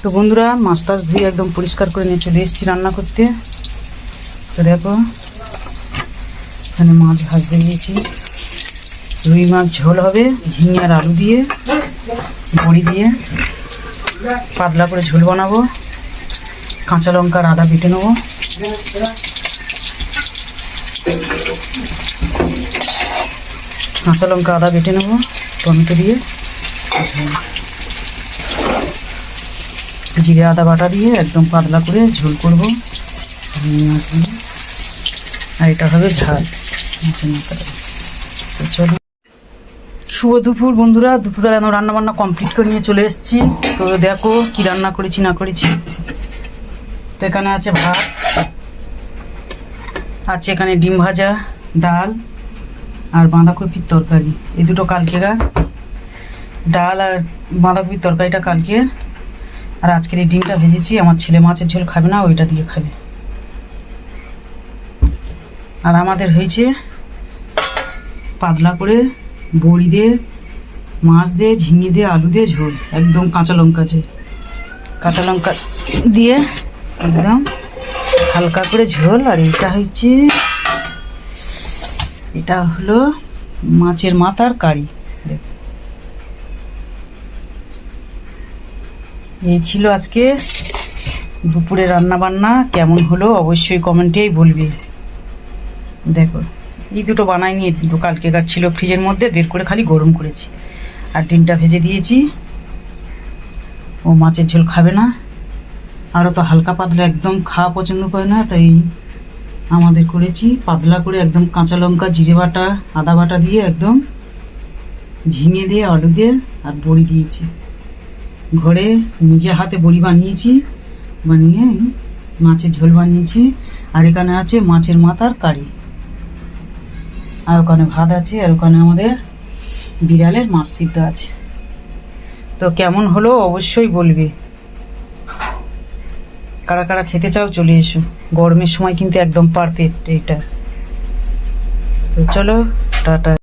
তো বন্ধুরা মাছ টাছ ধুয়ে একদম পরিষ্কার করে নিয়ে চলে এসেছি রান্না করতে। তো দেখো এখানে মাছ ভাজতে দিয়েছি, রুই মাছ ঝোল হবে ঝিঙে আর আলু দিয়ে বড়ি দিয়ে পাতলা করে ঝোল বানাবো। কাঁচা লঙ্কা আর আদা বেটে নেবো, কাঁচা লঙ্কা আদা বেটে নেবো টমেটো দিয়ে, জিরে আদা বাটা দিয়ে একদম পাতলা করে ঝোল করবো মাছ দিয়ে। আর এটা হবে ঝাল মাছের মাথাটা। তো চলো, শুভ দুপুর বন্ধুরা। দুপুরবেলা আমি রান্না বান্না কমপ্লিট করে নিয়ে চলে এসেছি। তো দেখো কি রান্না করেছি না করেছি। তো এখানে আছে ভাত, আছে এখানে ডিম ভাজা, ডাল আর বাঁধাকপির তরকারি। এই দুটো কালকেকার, ডাল আর বাঁধাকপির তরকারিটা কালকে, আর আজকের এই ডিমটা ভেজেছি। আমার ছেলে মাছের ঝোল খাবে না, ওইটা দিয়ে খাবে। আর আমাদের হয়েছে পাতলা করে বড়ি দিয়ে, মাছ দিয়ে, ঝিঙে দিয়ে, আলু দিয়ে ঝোল, একদম কাঁচা লঙ্কা দিয়ে একদম হালকা করে ঝোল। আর এটা হলো মাছের মাথার কারি। এই ছিল আজকে দুপুরে রান্না বান্না। কেমন হলো অবশ্যই কমেন্টেই বলবে। দেখো এই দুটো বানাইনি, এই দুটো কালকেকার ছিল ফ্রিজের মধ্যে, বের করে খালি গরম করেছি। আর ডিমটা ভেজে দিয়েছি, ও মাছের ঝোল খাবে না, আরও তো হালকা পাতলা একদম খাওয়া পছন্দ করে না, তাই আমাদের করেছি পাতলা করে একদম কাঁচা লঙ্কা জিরে বাটা আদা বাটা দিয়ে একদম ঝিঙে দিয়ে আলু দিয়ে আর বড়ি দিয়েছি। ঘরে নিজে হাতে বড়ি বানিয়ে মাছের ঝোল বানিয়েছি। আর এখানে আছে মাছের মাথার কারি, আর ওখানে ভাত আছে, আর ওখানে আমাদের বিড়ালের মাছ সিদ্ধ আছে। তো কেমন হলো অবশ্যই বলবে। কারা কারা খেতে চাও চলে এসো, গরমের সময় কিন্তু একদম পারফেক্ট এটা। তো চলো টাটা।